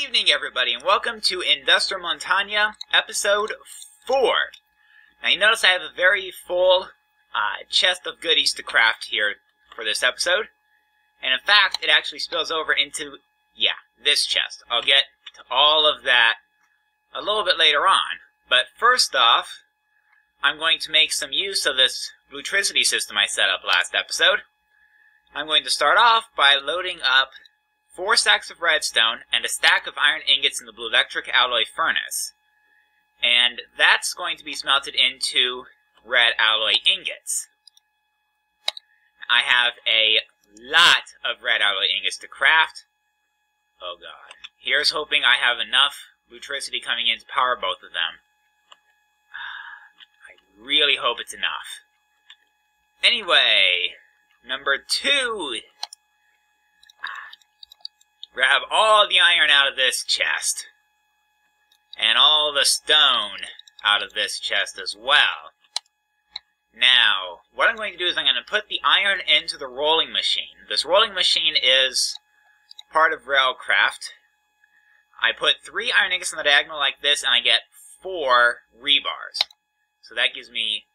evening, everybody, and welcome to IndustriMontagne, episode 4. Now, you notice I have a very full chest of goodies to craft here for this episode. And in fact, it actually spills over into, this chest. I'll get to all of that a little bit later on. But first off, I'm going to make some use of this bluetricity system I set up last episode. I'm going to start off by loading up 4 stacks of redstone and a stack of iron ingots in the blue electric alloy furnace. And that's going to be smelted into red alloy ingots. I have a lot of red alloy ingots to craft. Oh god. Here's hoping I have enough bluetricity coming in to power both of them. I really hope it's enough. Anyway, number 2. Grab all the iron out of this chest. And all the stone out of this chest as well. Now, what I'm going to do is I'm going to put the iron into the rolling machine. This rolling machine is part of Railcraft. I put 3 iron ingots on the diagonal like this, and I get 4 rebars. So that gives me...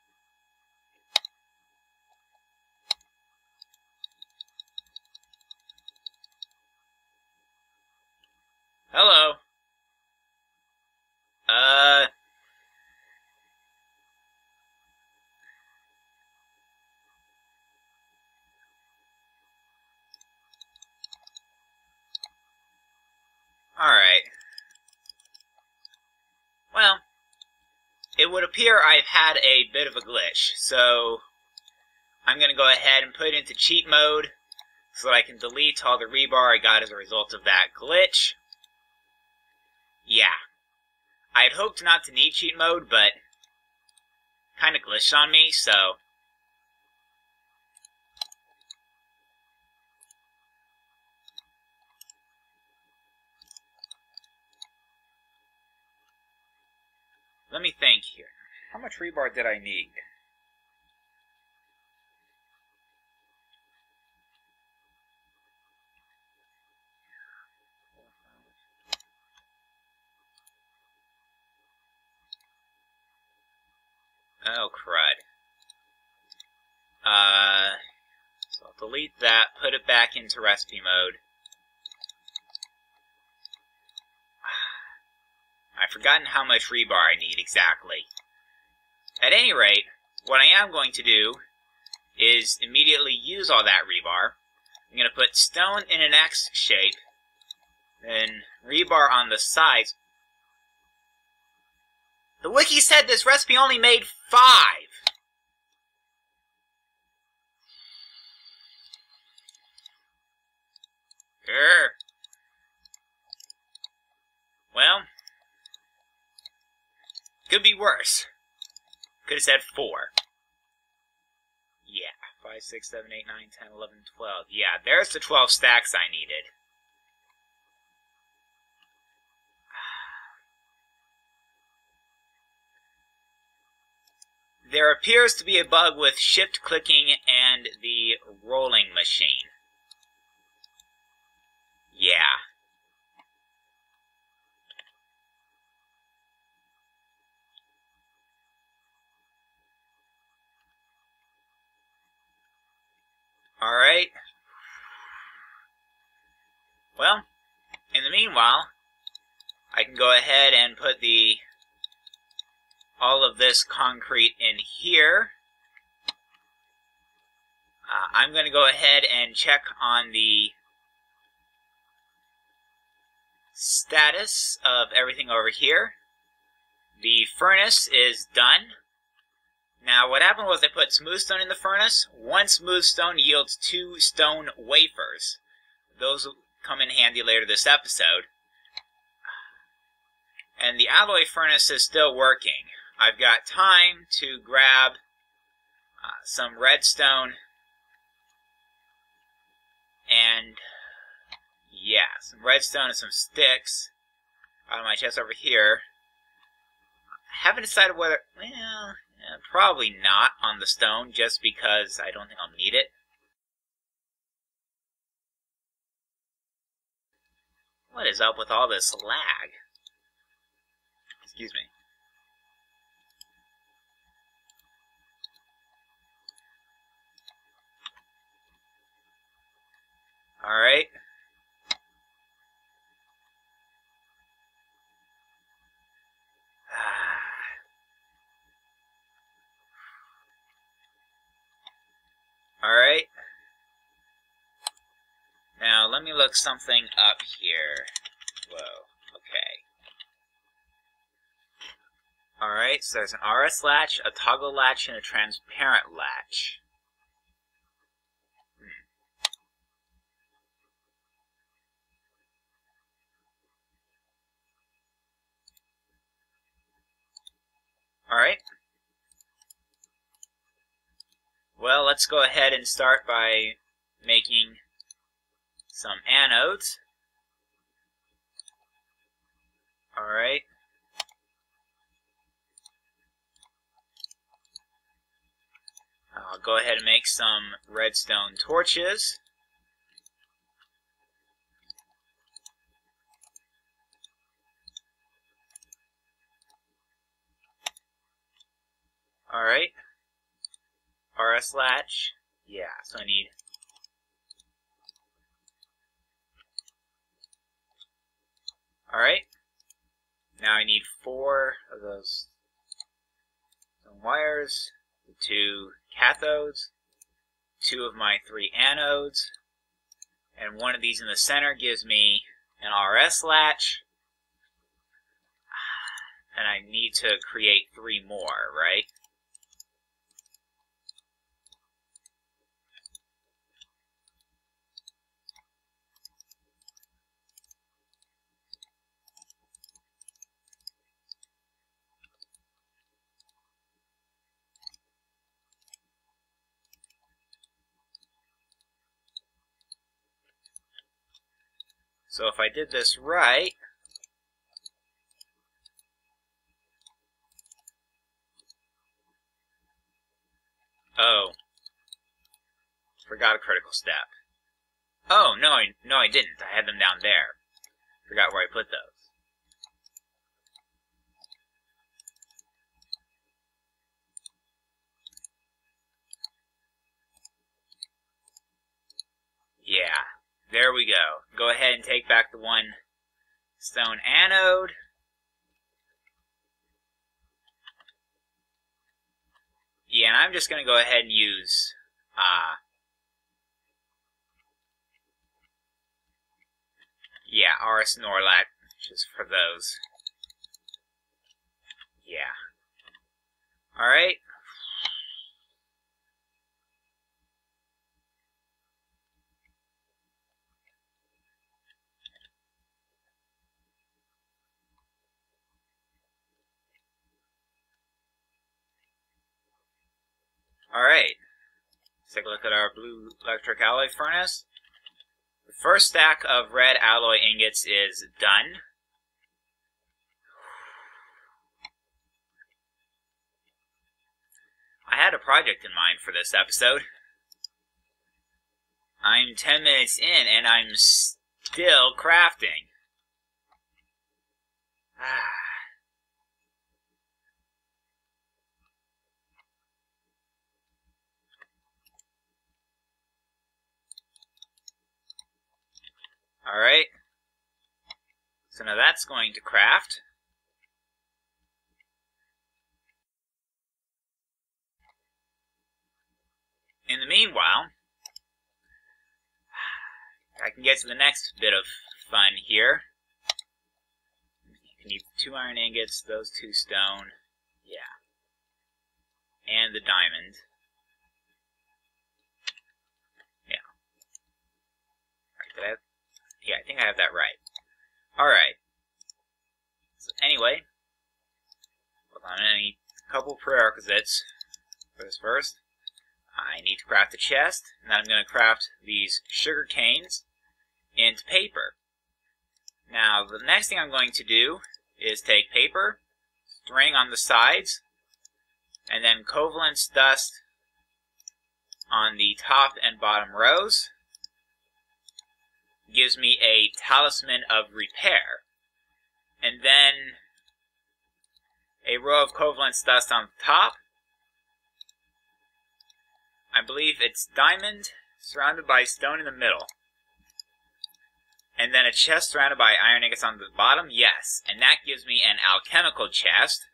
Hello. Alright. Well, it would appear I've had a bit of a glitch, so I'm going to go ahead and put it into cheat mode so that I can delete all the rebar I got as a result of that glitch. Yeah. I had hoped not to need cheat mode, but kind of glitched on me, so... Let me think here. How much rebar did I need? Oh, crud. So I'll delete that, put it back into recipe mode. I've forgotten how much rebar I need exactly. At any rate, what I am going to do is immediately use all that rebar. I'm going to put stone in an X shape, then rebar on the sides. The wiki said this recipe only made 5! Grr. Well, could be worse. Could have said 4. Yeah, 5, 6, 7, 8, 9, 10, 11, 12. Yeah, there's the 12 stacks I needed. There appears to be a bug with shift clicking and the rolling machine. Yeah. Alright. Well, in the meanwhile, I can go ahead and put all of this concrete in here. I'm going to go ahead and check on the status of everything over here. The furnace is done. Now, what happened was I put smooth stone in the furnace. 1 smooth stone yields 2 stone wafers. Those will come in handy later this episode. And the alloy furnace is still working. I've got time to grab some redstone and, some redstone and some sticks out of my chest over here. I haven't decided whether, probably not on the stone, just because I don't think I'll need it. What is up with all this lag? Excuse me. Alright. Alright. Now, let me look something up here. Whoa, okay. Alright, so there's an RS latch, a toggle latch, and a transparent latch. Alright. Well, let's go ahead and start by making some anodes. Alright. I'll go ahead and make some redstone torches. Alright. RS latch. Yeah, so I need... Alright. Now I need 4 of those wires, 2 cathodes, 2 of my 3 anodes, and one of these in the center gives me an RS latch. And I need to create 3 more, right? So if I did this right, oh, forgot a critical step. Oh, no, I didn't. I had them down there. Forgot where I put those. Yeah, there we go. Go ahead and take back the 1 stone anode. Yeah, and I'm just going to go ahead and use RS NOR latches for those. Yeah. Alright. Alright. Let's take a look at our blue electric alloy furnace. The first stack of red alloy ingots is done. I had a project in mind for this episode. I'm 10 minutes in and I'm still crafting. Alright. So now that's going to craft. In the meanwhile, I can get to the next bit of fun here. You need 2 iron ingots, those 2 stone. Yeah. And the diamond. Yeah. Alright, did I have... Yeah, I think I have that right. Alright. So anyway, I'm going to need a couple prerequisites for this first. I need to craft a chest, and then I'm going to craft these sugar canes into paper. Now, the next thing I'm going to do is take paper, string on the sides, and then covalence dust on the top and bottom rows. gives me a Talisman of Repair. And then a row of Covalence Dust on the top. I believe it's diamond, surrounded by stone in the middle. And then a chest surrounded by iron ingots on the bottom, yes. And that gives me an alchemical chest.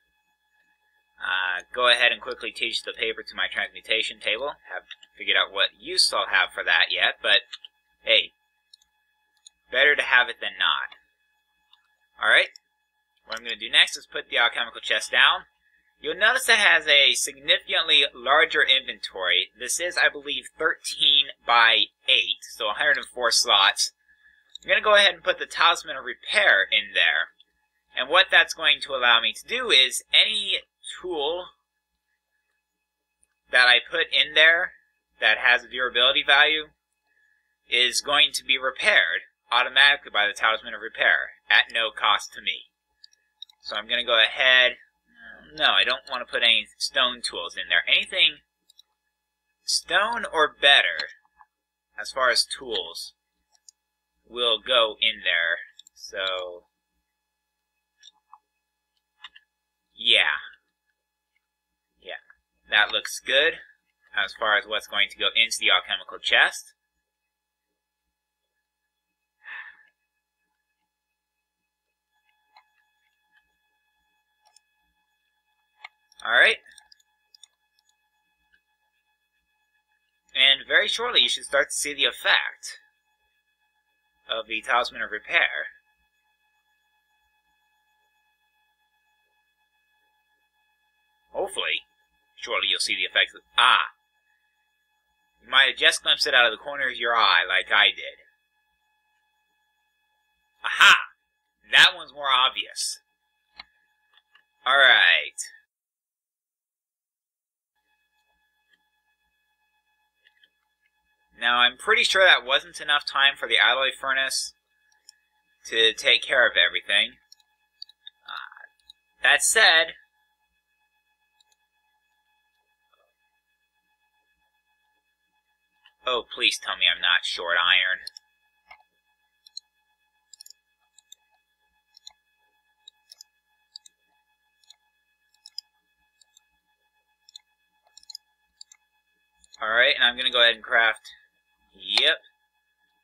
Go ahead and quickly teach the paper to my transmutation table. Haven't figured out what use I'll have for that yet, but hey, better to have it than not. Alright, what I'm going to do next is put the alchemical chest down. You'll notice it has a significantly larger inventory. This is, I believe, 13 by 8, so 104 slots. I'm going to go ahead and put the Talisman of Repair in there. And what that's going to allow me to do is any tool that I put in there that has a durability value is going to be repaired automatically by the Talisman of Repair at no cost to me. So I'm going to go ahead. No, I don't want to put any stone tools in there. Anything stone or better as far as tools will go in there. So yeah, that looks good as far as what's going to go into the alchemical chest. Alright. And very shortly you should start to see the effect of the Talisman of Repair. Hopefully, shortly you'll see the effects of... You might have just glimpsed it out of the corner of your eye like I did. Aha! That one's more obvious. Alright. Now, I'm pretty sure that wasn't enough time for the alloy furnace to take care of everything. That said, oh, please tell me I'm not short iron. Alright, and I'm going to go ahead and craft,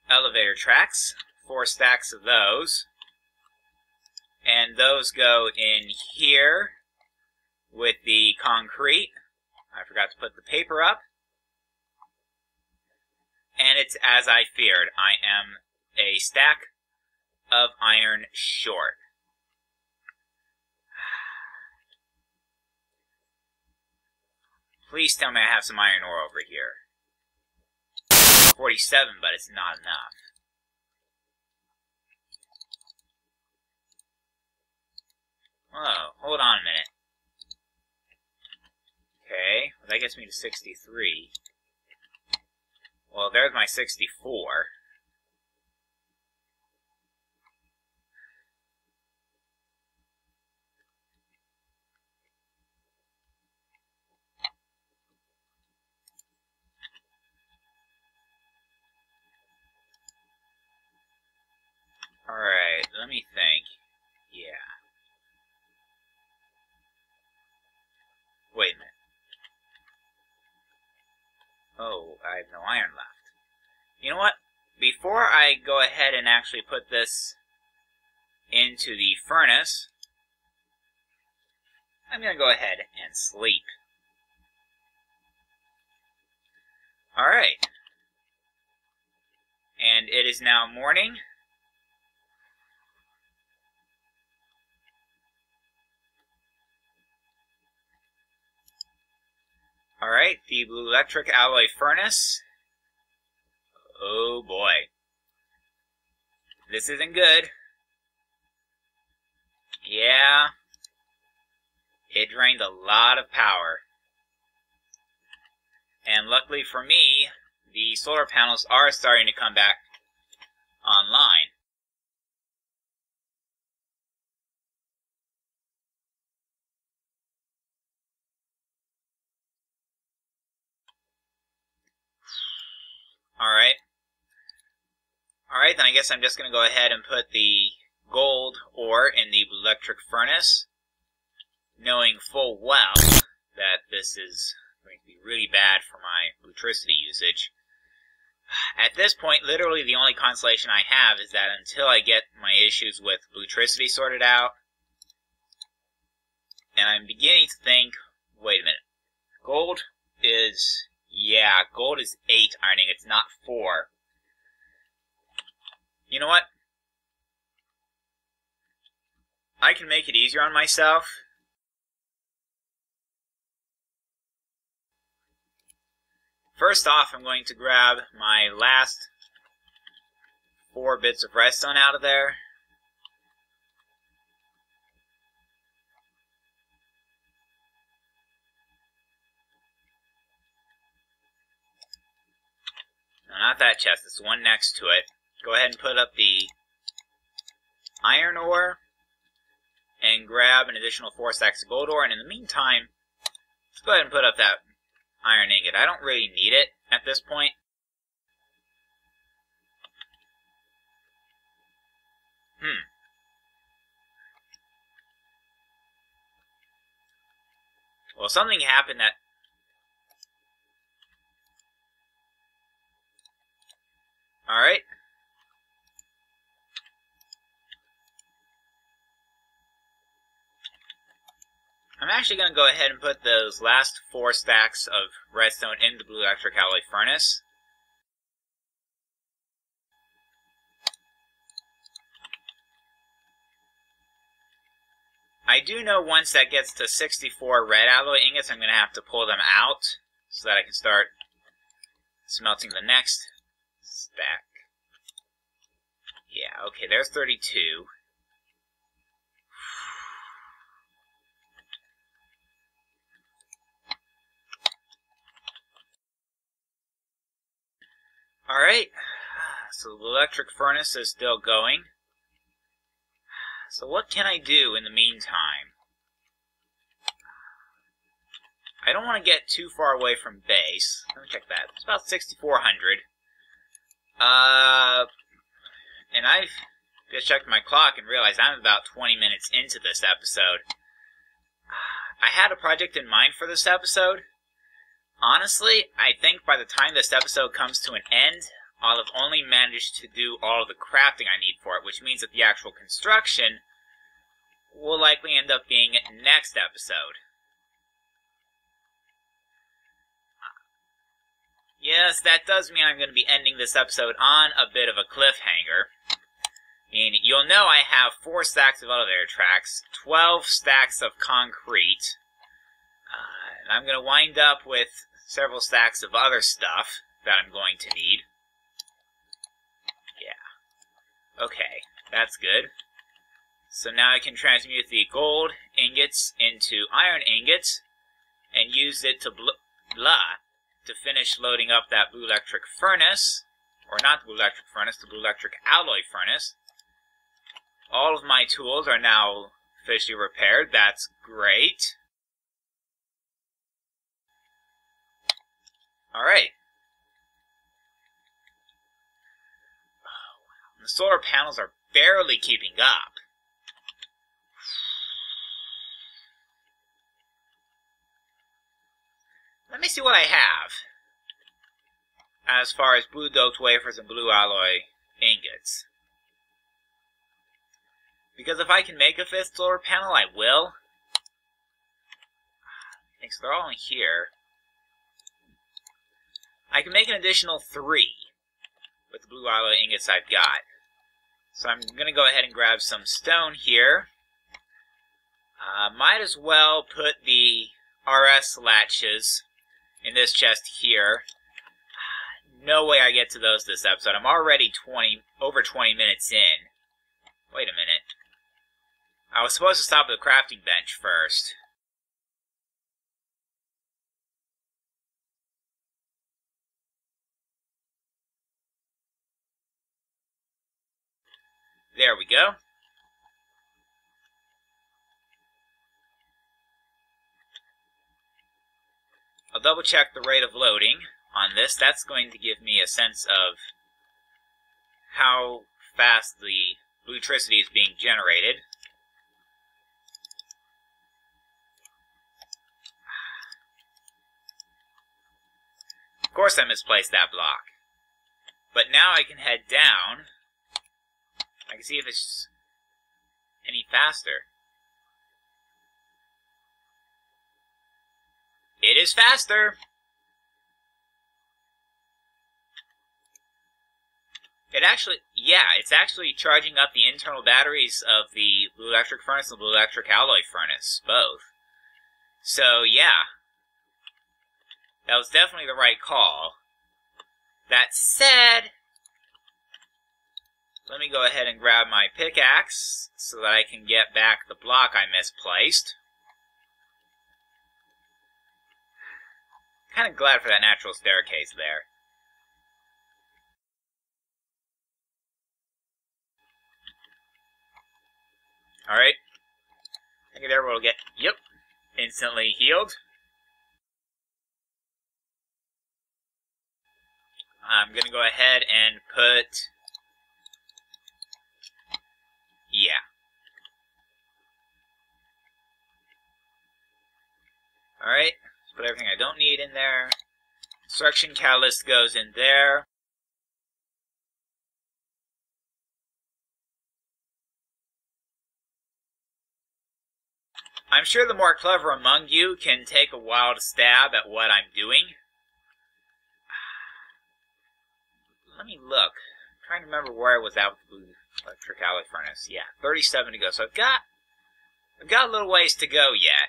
elevator tracks. 4 stacks of those. And those go in here with the concrete. I forgot to put the paper up. And it's as I feared. I am a stack of iron short. Please tell me I have some iron ore over here. 47, but it's not enough. Oh, hold on a minute. Okay, well that gets me to 63. Well, there's my 64. Alright, let me think. Yeah. Wait a minute. Oh, I have no iron left. You know what? Before I go ahead and actually put this into the furnace, I'm going to go ahead and sleep. Alright. And it is now morning. Alright, the blue electric alloy furnace. Oh boy. This isn't good. Yeah. It drained a lot of power. And luckily for me, the solar panels are starting to come back online. Alright. Alright, then I guess I'm just going to go ahead and put the gold ore in the blue electric furnace, knowing full well that this is going to be really bad for my electricity usage. At this point, literally the only consolation I have is that until I get my issues with electricity sorted out, and I'm beginning to think, wait a minute, gold is 8 iron ingots, not 4. You know what? I can make it easier on myself. First off, I'm going to grab my last 4 bits of redstone out of there. No, not that chest, it's the one next to it. Go ahead and put up the iron ore and grab an additional 4 stacks of gold ore. And in the meantime, let's go ahead and put up that iron ingot. I don't really need it at this point. Well, something happened that... Alright. I'm actually going to go ahead and put those last 4 stacks of redstone in the blue electric alloy furnace. I do know once that gets to 64 red alloy ingots, I'm going to have to pull them out so that I can start smelting the next stack. Yeah, okay, there's 32. Alright, so the electric furnace is still going. So what can I do in the meantime? I don't want to get too far away from base. Let me check that. It's about 6,400. And I've just checked my clock and realized I'm about 20 minutes into this episode. I had a project in mind for this episode. Honestly, I think by the time this episode comes to an end, I'll have only managed to do all of the crafting I need for it, which means that the actual construction will likely end up being next episode. Yes, that does mean I'm going to be ending this episode on a bit of a cliffhanger. I mean, you'll know I have 4 stacks of elevator tracks, 12 stacks of concrete, and I'm going to wind up with several stacks of other stuff that I'm going to need. Yeah. Okay, that's good. So now I can transmute the gold ingots into iron ingots and use it to to finish loading up that blue electric furnace. Or not the blue electric furnace, the blue electric alloy furnace. All of my tools are now officially repaired. That's great. Alright. Oh, wow. The solar panels are barely keeping up. Let me see what I have as far as blue doped wafers and blue alloy ingots. Because if I can make a 5th solar panel, I will. I think so, they're all in here. I can make an additional 3 with the blue alloy ingots I've got. So I'm going to go ahead and grab some stone here. Might as well put the RS latches in this chest here. No way I get to those this episode. I'm already over 20 minutes in. Wait a minute. I was supposed to stop at the crafting bench first. There we go. I'll double check the rate of loading on this. That's going to give me a sense of how fast the electricity is being generated. Of course I misplaced that block. But now I can head down. I can see if it's any faster. It is faster! It actually, yeah, it's actually charging up the internal batteries of the blue electric furnace and the blue electric alloy furnace, both. So, yeah. That was definitely the right call. That said, let me go ahead and grab my pickaxe so that I can get back the block I misplaced. Kind of glad for that natural staircase there. Alright. I think there we'll get, yep, instantly healed. I'm going to go ahead and put, yeah. Alright, let's put everything I don't need in there. Construction catalyst goes in there. I'm sure the more clever among you can take a wild stab at what I'm doing. Let me look. I'm trying to remember where I was at with the blue electric alloy furnace. Yeah, 37 to go. So I've got a little ways to go yet.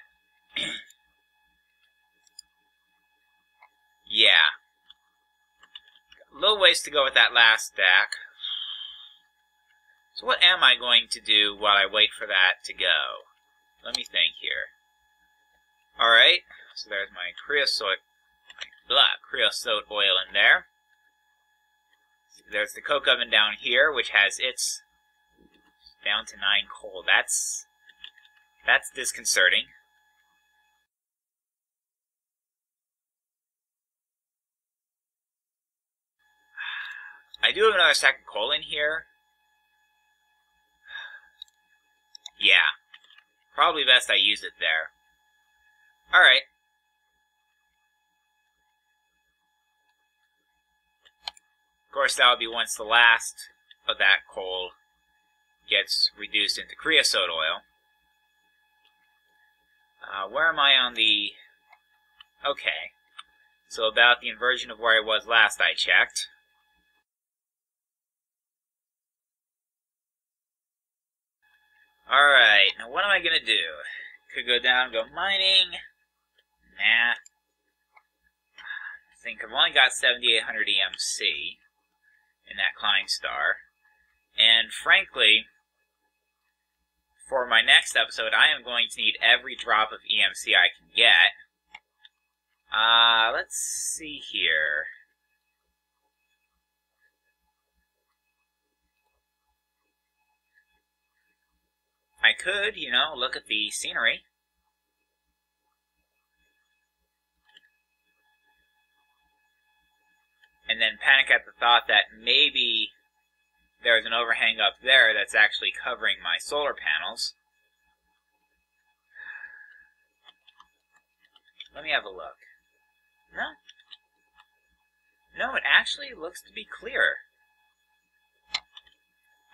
Yeah. Got a little ways to go with that last stack. So what am I going to do while I wait for that to go? Let me think here. Alright, so there's my creosote oil in there. There's the coke oven down here, which has its down to 9 coal. That's disconcerting. I do have another stack of coal in here. Yeah. Probably best I use it there. Alright. Of course, that would be once the last of that coal gets reduced into creosote oil. Where am I on the... Okay. So about the inversion of where I was last I checked. Alright, now what am I gonna do? Could go down and go mining. Nah. I think I've only got 7,800 EMC in that Klein Star. And frankly, for my next episode, I am going to need every drop of EMC I can get. Let's see here. I could, you know, look at the scenery. And then panic at the thought that maybe there's an overhang up there that's actually covering my solar panels. Let me have a look. No. No, it actually looks to be clear.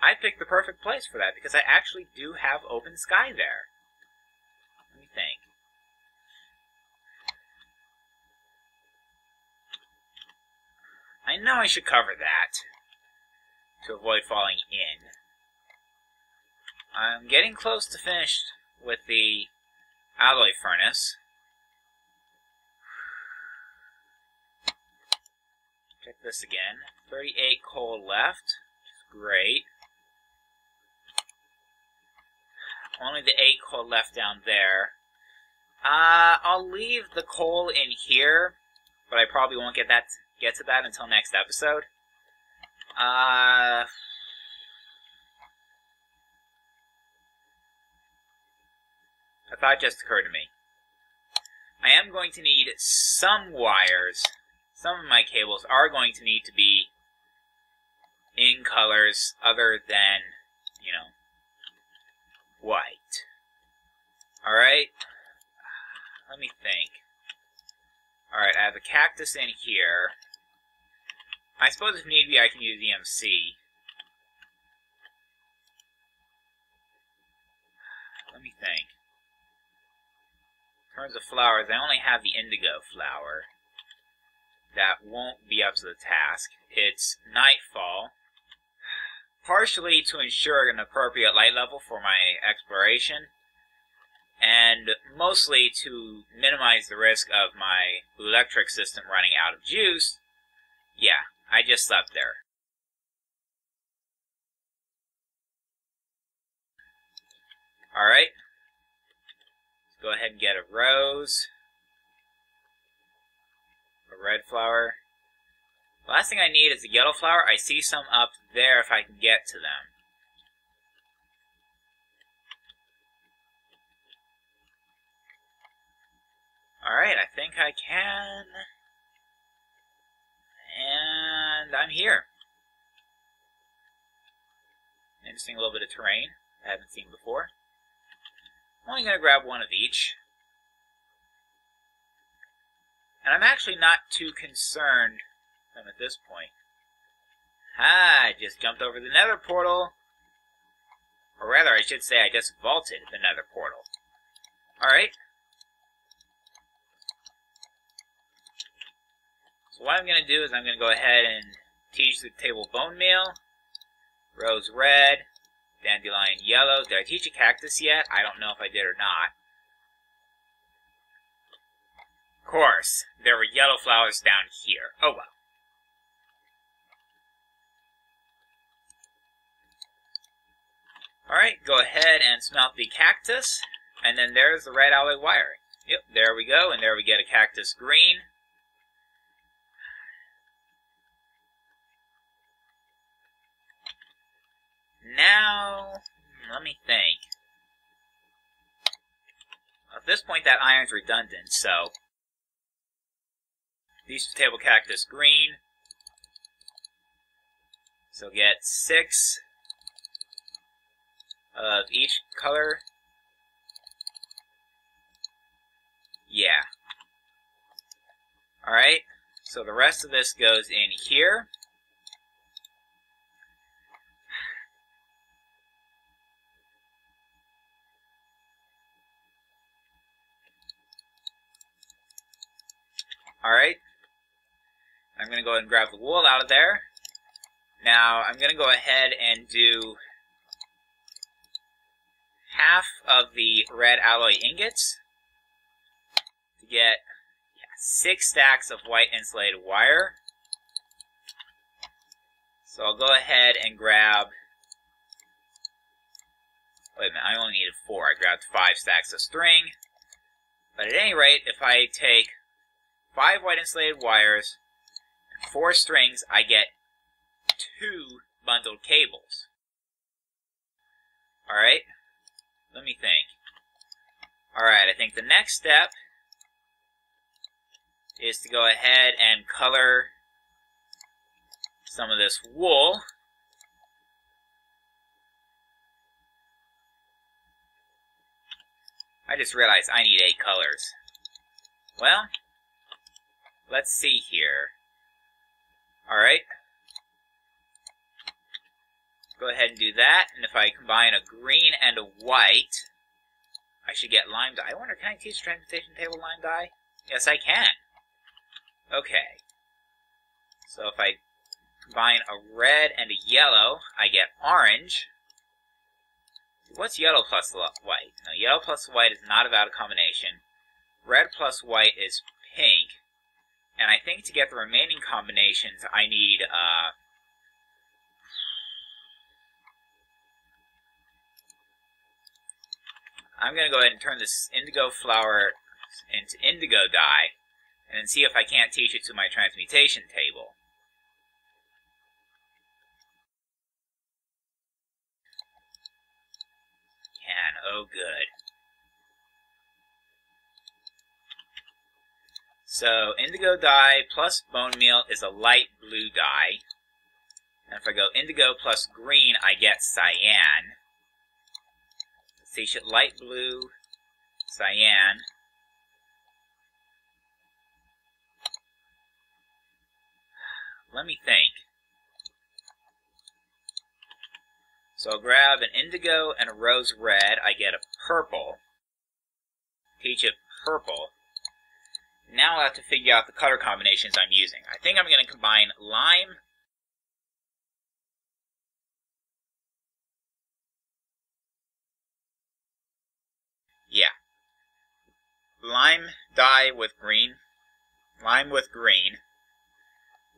I picked the perfect place for that because I actually do have open sky there. Let me think. I know I should cover that to avoid falling in. I'm getting close to finished with the alloy furnace. Check this again. 38 coal left, which is great. Only the 8 coal left down there. I'll leave the coal in here, but I probably won't get to that until next episode. A thought just occurred to me. I am going to need some wires. Some of my cables are going to need to be in colors other than, white. Alright, let me think. Alright, I have a cactus in here. I suppose if need be I can use EMC. Let me think. In terms of flowers, I only have the indigo flower. That won't be up to the task. It's nightfall. Partially to ensure an appropriate light level for my exploration, and mostly to minimize the risk of my electric system running out of juice. Yeah, I just slept there. Alright. Let's go ahead and get a rose. A red flower. The last thing I need is a yellow flower. I see some up there if I can get to them. Alright, I think I can. And I'm here. Interesting little bit of terrain I haven't seen before. I'm only going to grab one of each. And I'm actually not too concerned at this point. I just jumped over the nether portal. Or rather, I should say I just vaulted the nether portal. Alright. So what I'm going to do is I'm going to go ahead and teach the table bone meal. Rose red. Dandelion yellow. Did I teach a cactus yet? I don't know if I did or not. Of course, there were yellow flowers down here. Oh well. Alright, go ahead and smelt the cactus, and then there's the red alloy wiring. Yep, there we go, and there we get a cactus green. Now, let me think. At this point, that iron's redundant, so these table cactus green. So get 6 of each color. Yeah. Alright, so the rest of this goes in here. Alright, I'm going to go ahead and grab the wool out of there. Now, I'm going to go ahead and do half of the red alloy ingots to get 6 stacks of white insulated wire. So I'll go ahead and grab, wait a minute, I only needed 4. I grabbed 5 stacks of string. But at any rate, if I take 5 white insulated wires and 4 strings, I get 2 bundled cables. Alright, let me think. Alright, I think the next step is to go ahead and color some of this wool. I just realized I need 8 colors. Well, let's see here. Alright. Go ahead and do that, and if I combine a green and a white, I should get lime dye. I wonder, can I teach transmutation table lime dye? Yes, I can. Okay. So if I combine a red and a yellow, I get orange. What's yellow plus white? Now, yellow plus white is not a valid combination. Red plus white is pink. And I think to get the remaining combinations, I need, I'm going to go ahead and turn this indigo flower into indigo dye, and then see if I can't teach it to my transmutation table. Can, oh good. So, indigo dye plus bone meal is a light blue dye. And if I go indigo plus green, I get cyan. Let's see, light blue, cyan. Let me think. So I'll grab an indigo and a rose red. I get a purple. Teach it purple. Now I'll have to figure out the color combinations I'm using. I think I'm going to combine lime, lime dye with green, lime with green.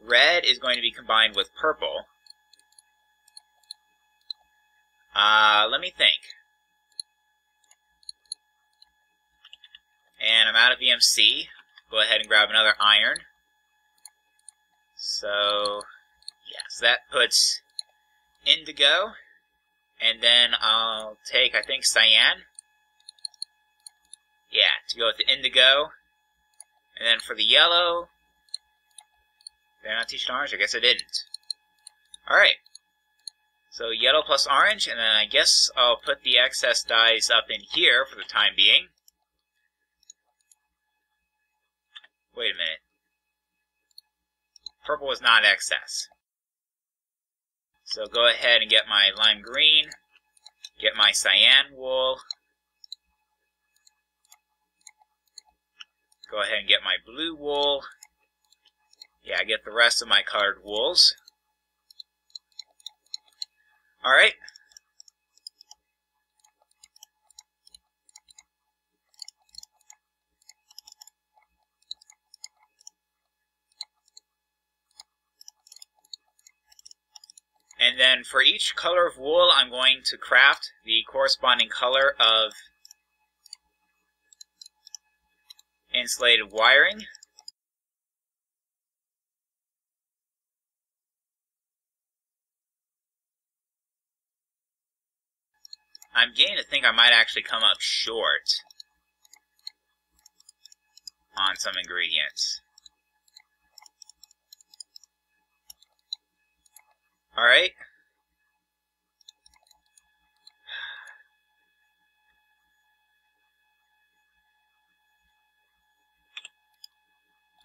Red is going to be combined with purple. Let me think. And I'm out of VMC. Go ahead and grab another iron. So, so that puts indigo. And then I'll take, I think, cyan. To go with the indigo. And then for the yellow, did I not teach it orange? I guess I didn't. Alright. So yellow plus orange, and then I guess I'll put the excess dyes up in here for the time being. Wait a minute. Purple is not excess. So go ahead and get my lime green, get my cyan wool, go ahead and get my blue wool. I get the rest of my colored wools. Alright. And then for each color of wool, I'm going to craft the corresponding color of insulated wiring. I'm beginning to think I might actually come up short on some ingredients. Alright.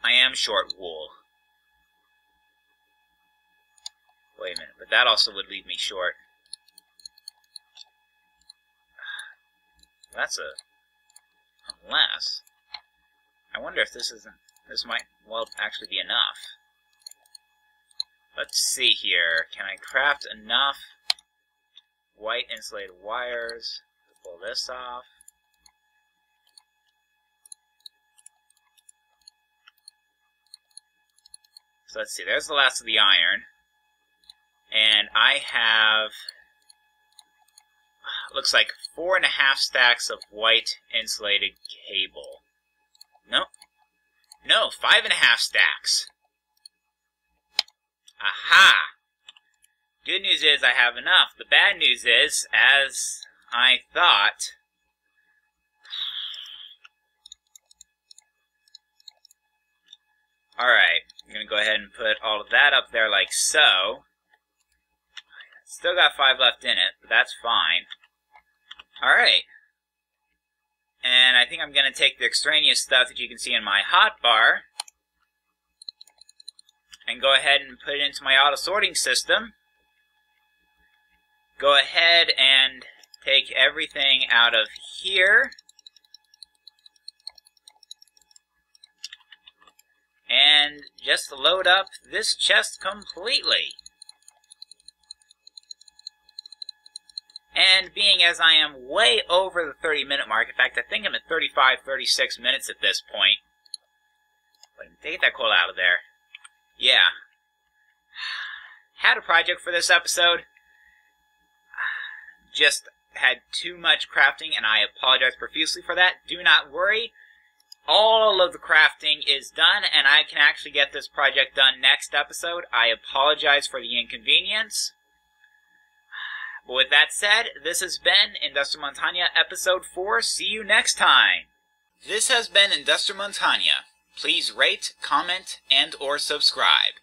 I am short wool. Wait a minute, but that also would leave me short. That's unless, I wonder if this might, well, actually be enough. Let's see here, can I craft enough white insulated wires to pull this off? So let's see, there's the last of the iron. And I have, looks like 4.5 stacks of white insulated cable. No, 5.5 stacks. Aha! Good news is I have enough. The bad news is, as I thought, alright, I'm going to go ahead and put all of that up there like so. Still got 5 left in it, but that's fine. Alright. And I think I'm going to take the extraneous stuff that you can see in my hotbar and go ahead and put it into my auto-sorting system. Go ahead and take everything out of here. And just load up this chest completely. And being as I am way over the 30-minute mark, in fact, I think I'm at 35, 36 minutes at this point. But take that coal out of there. Yeah. Had a project for this episode. Just had too much crafting, and I apologize profusely for that. Do not worry. All of the crafting is done, and I can actually get this project done next episode. I apologize for the inconvenience. But with that said, this has been IndustriMontagne Episode 4. See you next time. This has been IndustriMontagne. Please rate, comment, and/or subscribe.